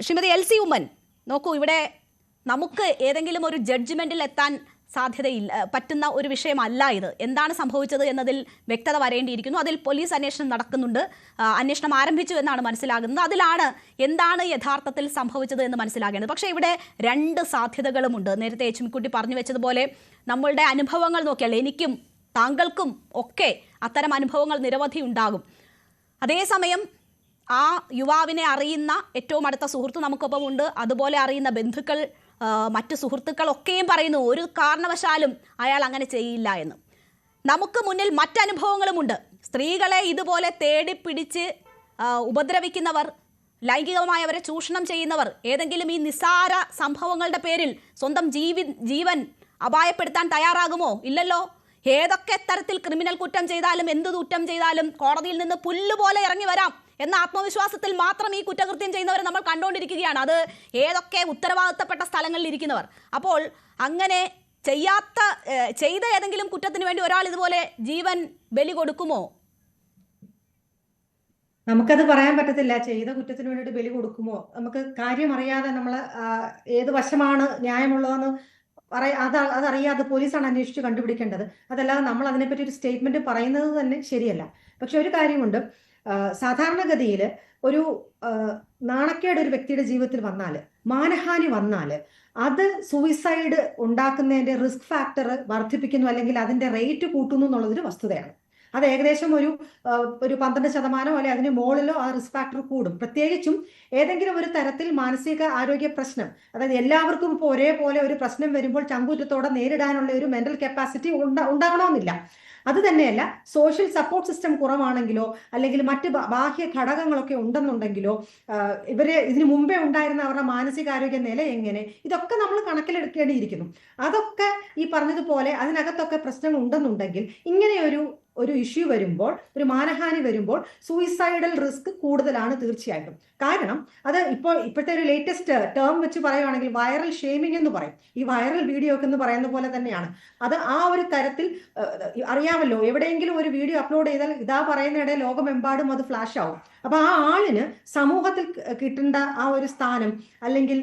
Shrimati L C Oommen, നോക്കൂ, ഇവിടെ നമുക്ക് ഏതെങ്കിലും ഒരു ജഡ്ജ്മെന്റിൽ എത്താൻ സാധ്യതയില്ല, പറ്റുന്ന ഒരു വിഷയമല്ല ഇത്. എന്താണ് സംഭവിച്ചത് എന്നതിൽ വ്യക്തത വരേണ്ടിയിരിക്കുന്നു. അതിൽ പോലീസ് അന്വേഷണം നടക്കുന്നുണ്ട്, അന്വേഷണം ആരംഭിച്ചു എന്നാണ് മനസ്സിലാകുന്നത്. അതിലാണ് എന്താണ് യഥാർത്ഥത്തിൽ സംഭവിച്ചത് എന്ന് മനസ്സിലാകേണ്ടത്. പക്ഷേ ഇവിടെ രണ്ട് സാധ്യതകളുമുണ്ട്. നേരത്തെ എച്ചുമിക്കുട്ടി പറഞ്ഞു വെച്ചതുപോലെ നമ്മളുടെ അനുഭവങ്ങൾ നോക്കിയാൽ എനിക്കും താങ്കൾക്കും ഒക്കെ അത്തരം അനുഭവങ്ങൾ നിരവധി ഉണ്ടാകും. അതേസമയം ആ യുവാവിനെ അറിയുന്ന ഏറ്റവും അടുത്ത സുഹൃത്ത് നമുക്കൊപ്പമുണ്ട്. അതുപോലെ അറിയുന്ന ബന്ധുക്കൾ, മറ്റു സുഹൃത്തുക്കളൊക്കെയും പറയുന്നു ഒരു കാരണവശാലും അയാൾ അങ്ങനെ ചെയ്യില്ല എന്ന്. നമുക്ക് മുന്നിൽ മറ്റനുഭവങ്ങളുമുണ്ട്. സ്ത്രീകളെ ഇതുപോലെ തേടിപ്പിടിച്ച് ഉപദ്രവിക്കുന്നവർ, ലൈംഗികമായവരെ ചൂഷണം ചെയ്യുന്നവർ ഏതെങ്കിലും ഈ നിസ്സാര സംഭവങ്ങളുടെ പേരിൽ സ്വന്തം ജീവൻ അപായപ്പെടുത്താൻ തയ്യാറാകുമോ? ഇല്ലല്ലോ. ഏതൊക്കെ തരത്തിൽ ക്രിമിനൽ കുറ്റം ചെയ്താലും എന്ത് കുറ്റം ചെയ്താലും കോടതിയിൽ നിന്ന് പുല്ലുപോലെ ഇറങ്ങി വരാം എന്ന ആത്മവിശ്വാസത്തിൽ മാത്രം ഈ കുറ്റകൃത്യം ചെയ്യുന്നവരെ നമ്മൾ കണ്ടുകൊണ്ടിരിക്കുകയാണ്. അത് ഏതൊക്കെ ഉത്തരവാദിത്തപ്പെട്ട സ്ഥലങ്ങളിൽ ഇരിക്കുന്നവർ. അപ്പോൾ അങ്ങനെ ചെയ്ത ഏതെങ്കിലും കുറ്റത്തിന് വേണ്ടി ഒരാൾ ഇതുപോലെ ജീവൻ ബലി കൊടുക്കുമോ? നമുക്കത് പറയാൻ പറ്റത്തില്ല. ചെയ്ത കുറ്റത്തിന് വേണ്ടിയിട്ട് ബലി കൊടുക്കുമോ? നമുക്ക് കാര്യം അറിയാതെ നമ്മൾ ഏത് വശമാണ് ന്യായമുള്ളതെന്ന് അതറിയാതെ പോലീസാണ് അന്വേഷിച്ച് കണ്ടുപിടിക്കേണ്ടത്. അതല്ലാതെ നമ്മൾ അതിനെപ്പറ്റി ഒരു സ്റ്റേറ്റ്മെന്റ് പറയുന്നത് തന്നെ ശരിയല്ല. പക്ഷെ ഒരു കാര്യമുണ്ട്, സാധാരണഗതിയിൽ ഒരു നാണക്കേട് ഒരു വ്യക്തിയുടെ ജീവിതത്തിൽ വന്നാൽ, മാനഹാനി വന്നാൽ, അത് സൂയിസൈഡ് ഉണ്ടാക്കുന്നതിന്റെ റിസ്ക് ഫാക്ടർ വർദ്ധിപ്പിക്കുന്നു, അല്ലെങ്കിൽ അതിന്റെ റേറ്റ് കൂട്ടുന്നു എന്നുള്ളതൊരു വസ്തുതയാണ്. അത് ഏകദേശം ഒരു 12% അല്ലെ അതിന് മുകളിലോ ആ റിസ്ക് ഫാക്ടർ കൂടും. പ്രത്യേകിച്ചും ഏതെങ്കിലും ഒരു തരത്തിൽ മാനസിക ആരോഗ്യ പ്രശ്നം, അതായത് എല്ലാവർക്കും ഇപ്പോൾ ഒരേപോലെ ഒരു പ്രശ്നം വരുമ്പോൾ ചങ്കൂറ്റത്തോടെ നേരിടാനുള്ള ഒരു മെന്റൽ കപ്പാസിറ്റി ഉണ്ടാകണമെന്നില്ല. അത് തന്നെയല്ല, സോഷ്യൽ സപ്പോർട്ട് സിസ്റ്റം കുറവാണെങ്കിലോ അല്ലെങ്കിൽ മറ്റ് ബാഹ്യ ഘടകങ്ങളൊക്കെ ഉണ്ടെന്നുണ്ടെങ്കിലോ, ഇതിനു മുമ്പേ ഉണ്ടായിരുന്ന അവരുടെ മാനസികാരോഗ്യ നില എങ്ങനെ, ഇതൊക്കെ നമ്മൾ കണക്കിലെടുക്കേണ്ടിയിരിക്കുന്നു. അതൊക്കെ ഈ പറഞ്ഞതുപോലെ അതിനകത്തൊക്കെ പ്രശ്നങ്ങൾ ഉണ്ടെന്നുണ്ടെങ്കിൽ ഇങ്ങനെ ഒരു ഇഷ്യൂ വരുമ്പോൾ, ഒരു മാനഹാനി വരുമ്പോൾ സൂയിസൈഡൽ റിസ്ക് കൂടുതലാണ് തീർച്ചയായിട്ടും. കാരണം അത് ഇപ്പോഴത്തെ ഒരു ലേറ്റസ്റ്റ് ടേം വെച്ച് പറയുവാണെങ്കിൽ വൈറൽ ഷെയ്മിങ് എന്ന് പറയും. ഈ വൈറൽ വീഡിയോ ഒക്കെ എന്ന് പറയുന്ന പോലെ തന്നെയാണ് അത്. ആ ഒരു തരത്തിൽ അറിയാമല്ലോ, എവിടെയെങ്കിലും ഒരു വീഡിയോ അപ്ലോഡ് ചെയ്താൽ ഇതാ പറയുന്നതിടെ ലോകമെമ്പാടും അത് ഫ്ലാഷ് ആവും. അപ്പൊ ആ ആളിന് സമൂഹത്തിൽ കിട്ടേണ്ട ആ ഒരു സ്ഥാനം, അല്ലെങ്കിൽ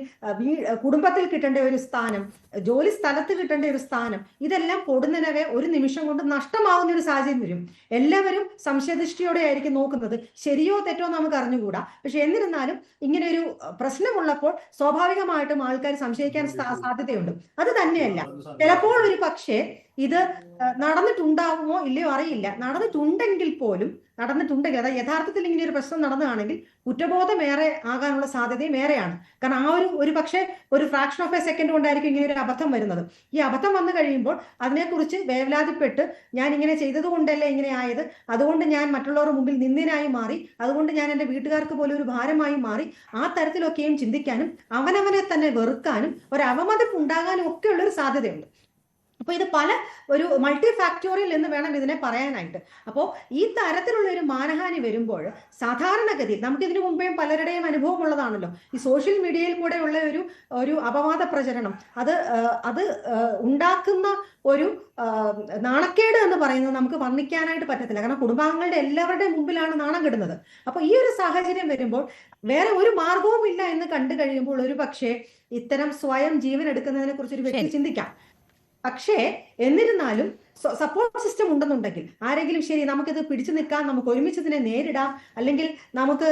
കുടുംബത്തിൽ കിട്ടേണ്ട ഒരു സ്ഥാനം, ജോലി സ്ഥലത്ത് കിട്ടേണ്ട ഒരു സ്ഥാനം, ഇതെല്ലാം പൊടുന്നനവെ ഒരു നിമിഷം കൊണ്ട് നഷ്ടമാകുന്ന ഒരു സാഹചര്യം വരും. എല്ലാവരും സംശയദൃഷ്ടിയോടെ ആയിരിക്കും നോക്കുന്നത്. ശരിയോ തെറ്റോ നമുക്ക് അറിഞ്ഞുകൂടാ. പക്ഷെ എന്നിരുന്നാലും ഇങ്ങനെ ഒരു പ്രശ്നമുള്ളപ്പോൾ സ്വാഭാവികമായിട്ടും ആൾക്കാർ സംശയിക്കാൻ സാധ്യതയുണ്ട്. അത് തന്നെയല്ല, ചിലപ്പോൾ ഒരു പക്ഷേ ഇത് നടന്നിട്ടുണ്ടാകുമോ ഇല്ലയോ അറിയില്ല. നടന്നിട്ടുണ്ടെങ്കിൽ അതായത് യഥാർത്ഥത്തിൽ ഇങ്ങനെ ഒരു പ്രശ്നം നടന്നതാണെങ്കിൽ കുറ്റബോധം ഏറെ ആകാനുള്ള സാധ്യതയും ഏറെയാണ്. കാരണം ആ ഒരു പക്ഷേ ഒരു ഫ്രാക്ഷൻ ഓഫ് എ സെക്കൻഡ് കൊണ്ടായിരിക്കും ഇങ്ങനെ ഒരു അബദ്ധം വരുന്നത്. ഈ അബദ്ധം വന്നു കഴിയുമ്പോൾ അതിനെക്കുറിച്ച് വേവലാതിപ്പെട്ട് ഞാൻ ഇങ്ങനെ ചെയ്തത് കൊണ്ടല്ലേ ഇങ്ങനെ ആയത്, അതുകൊണ്ട് ഞാൻ മറ്റുള്ളവരുടെ മുമ്പിൽ നിന്ദിനായി മാറി, അതുകൊണ്ട് ഞാൻ എൻ്റെ വീട്ടുകാർക്ക് പോലും ഒരു ഭാരമായി മാറി, ആ തരത്തിലൊക്കെയും ചിന്തിക്കാനും അവനവനെ തന്നെ വെറുക്കാനും ഒരു അവമതിപ്പ് ഉണ്ടാകാനും ഒക്കെ ഉള്ളൊരു സാധ്യതയുണ്ട്. അപ്പൊ ഇത് ഒരു മൾട്ടി ഫാക്ടോറിയൽ എന്ന് വേണം ഇതിനെ പറയാനായിട്ട്. അപ്പോൾ ഈ തരത്തിലുള്ള ഒരു മാനഹാനി വരുമ്പോൾ സാധാരണഗതിയിൽ നമുക്ക് ഇതിനു മുമ്പേ പലരുടെയും അനുഭവം ഉള്ളതാണല്ലോ, ഈ സോഷ്യൽ മീഡിയയിൽ കൂടെ ഉള്ള ഒരു അപവാദ പ്രചരണം, അത് ഉണ്ടാക്കുന്ന ഒരു നാണക്കേട് എന്ന് പറയുന്നത് നമുക്ക് വർണ്ണിക്കാനായിട്ട് പറ്റത്തില്ല. കാരണം കുടുംബാംഗങ്ങളുടെ എല്ലാവരുടെയും മുമ്പിലാണ് നാണം കെടുന്നത്. അപ്പൊ ഈ ഒരു സാഹചര്യം വരുമ്പോൾ വേറെ ഒരു മാർഗവും ഇല്ല എന്ന് കണ്ടു കഴിയുമ്പോൾ ഒരു പക്ഷേ ഇത്തരം സ്വയം ജീവൻ എടുക്കുന്നതിനെ കുറിച്ച് ഒരു വ്യക്തി ചിന്തിക്കാം. പക്ഷേ എന്നിരുന്നാലും സപ്പോർട്ട് സിസ്റ്റം ഉണ്ടെന്നുണ്ടെങ്കിൽ ആരെങ്കിലും ശരി നമുക്കിത് പിടിച്ചു നിൽക്കാം, നമുക്ക് ഒരുമിച്ച് ഇതിനെ നേരിടാം, അല്ലെങ്കിൽ നമുക്ക്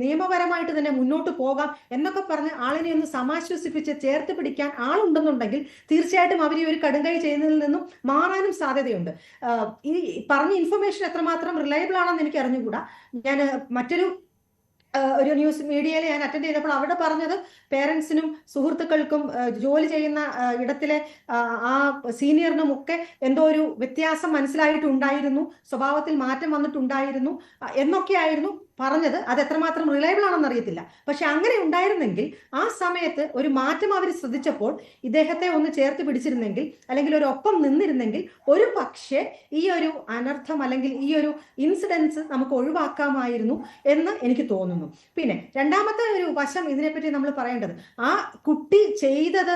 നിയമപരമായിട്ട് തന്നെ മുന്നോട്ട് പോകാം എന്നൊക്കെ പറഞ്ഞ് ആളിനെ ഒന്ന് സമാശ്വസിപ്പിച്ച് ചേർത്ത് പിടിക്കാൻ ആളുണ്ടെന്നുണ്ടെങ്കിൽ തീർച്ചയായിട്ടും അവർ ഈ ഒരു കടുങ്കൈ ചെയ്യുന്നതിൽ നിന്നും മാറാനും സാധ്യതയുണ്ട്. ഈ പറഞ്ഞ ഇൻഫർമേഷൻ എത്രമാത്രം റിലയബിൾ ആണെന്ന് എനിക്ക് അറിഞ്ഞുകൂടാ. ഞാൻ മറ്റൊരു ന്യൂസ് മീഡിയയിൽ ഞാൻ അറ്റൻഡ് ചെയ്തപ്പോൾ അവിടെ പറഞ്ഞത് പേരൻസിനും സുഹൃത്തുക്കൾക്കും ജോലി ചെയ്യുന്ന ഇടത്തിലെ ആ സീനിയറിനും ഒക്കെ എന്തോ ഒരു വ്യത്യാസം മനസ്സിലായിട്ടുണ്ടായിരുന്നു, സ്വഭാവത്തിൽ മാറ്റം വന്നിട്ടുണ്ടായിരുന്നു എന്നൊക്കെയായിരുന്നു പറഞ്ഞത്. അത് എത്രമാത്രം റിലയബിൾ ആണെന്ന് അറിയത്തില്ല. പക്ഷെ അങ്ങനെ ഉണ്ടായിരുന്നെങ്കിൽ ആ സമയത്ത് ഒരു മാറ്റം അവർ ശ്രദ്ധിച്ചപ്പോൾ ഇദ്ദേഹത്തെ ഒന്ന് ചേർത്ത് പിടിച്ചിരുന്നെങ്കിൽ, അല്ലെങ്കിൽ ഒരു ഒപ്പം നിന്നിരുന്നെങ്കിൽ ഒരു പക്ഷേ ഈ ഒരു അനർത്ഥം അല്ലെങ്കിൽ ഈ ഒരു ഇൻസിഡൻസ് നമുക്ക് ഒഴിവാക്കാമായിരുന്നു എന്ന് എനിക്ക് തോന്നുന്നു. പിന്നെ രണ്ടാമത്തെ ഒരു വശം ഇതിനെപ്പറ്റി നമ്മൾ പറയേണ്ടത്, ആ കുട്ടി ചെയ്തത്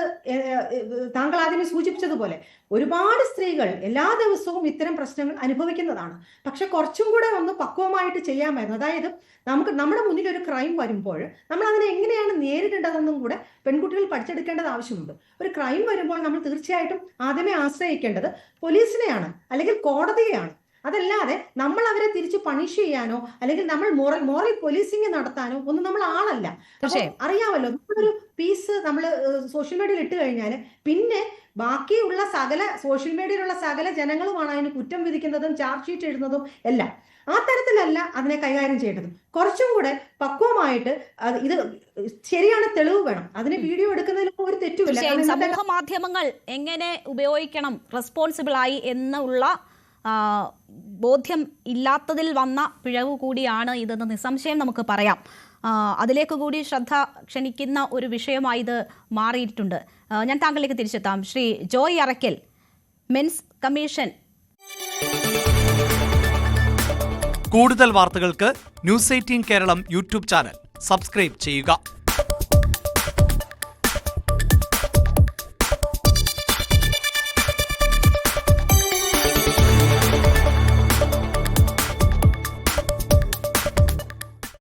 താങ്കൾ ആദ്യമേ സൂചിപ്പിച്ചതുപോലെ ഒരുപാട് സ്ത്രീകൾ എല്ലാ ദിവസവും ഇത്തരം പ്രശ്നങ്ങൾ അനുഭവിക്കുന്നതാണ്. പക്ഷെ കുറച്ചും കൂടെ ഒന്ന് പക്വമായിട്ട് ചെയ്യാമായിരുന്നു. അതായത് നമ്മുടെ മുന്നിൽ ഒരു ക്രൈം വരുമ്പോൾ നമ്മൾ അതിനെ എങ്ങനെയാണ് നേരിടേണ്ടതെന്നും കൂടെ പെൺകുട്ടികൾ പഠിച്ചെടുക്കേണ്ടത് ആവശ്യമുണ്ട്. ഒരു ക്രൈം വരുമ്പോൾ നമ്മൾ തീർച്ചയായിട്ടും ആദ്യമേ ആശ്രയിക്കേണ്ടത് പോലീസിനെയാണ്, അല്ലെങ്കിൽ കോടതിയെയാണ്. അതല്ലാതെ നമ്മൾ അവരെ തിരിച്ച് പണിഷ് ചെയ്യാനോ അല്ലെങ്കിൽ നമ്മൾ മോറൽ പോലീസിങ് നടത്താനോ ഒന്നും നമ്മൾ ആളല്ല. അറിയാമല്ലോ, നമ്മളൊരു പീസ് നമ്മൾ സോഷ്യൽ മീഡിയയിൽ ഇട്ട് കഴിഞ്ഞാൽ പിന്നെ ബാക്കിയുള്ള സോഷ്യൽ മീഡിയയിലുള്ള സകല ജനങ്ങളുമാണ് അതിന് കുറ്റം വിധിക്കുന്നതും ചാർജ് ഷീറ്റ് എഴുതുന്നതും എല്ലാം. ആ തരത്തിലല്ല അതിനെ കൈകാര്യം ചെയ്യേണ്ടത്. കുറച്ചും കൂടെ പക്വമായിട്ട് ഇത് ശരിയാണ് തെളിവ് വേണം. അതിന് വീഡിയോ എടുക്കുന്നതിൽ ഒരു തെറ്റുമില്ല. സമൂഹ മാധ്യമങ്ങൾ എങ്ങനെ ഉപയോഗിക്കണം റെസ്പോൺസിബിൾ ആയി എന്നുള്ള ബോധ്യം ഇല്ലാത്തതിൽ വന്ന പിഴവ് കൂടിയാണ് ഇതെന്ന് നിസ്സംശയം നമുക്ക് പറയാം. അതിലേക്ക് കൂടി ശ്രദ്ധ ക്ഷണിക്കുന്ന ഒരു വിഷയമായി ഇത് മാറിയിട്ടുണ്ട്. ഞാൻ താങ്കളിലേക്ക് തിരിച്ചെത്താം. Shri Joy Arakkal, men's commission. കൂടുതൽ വാർത്തകൾക്ക് news 18 Keralam YouTube channel subscribe ചെയ്യുക.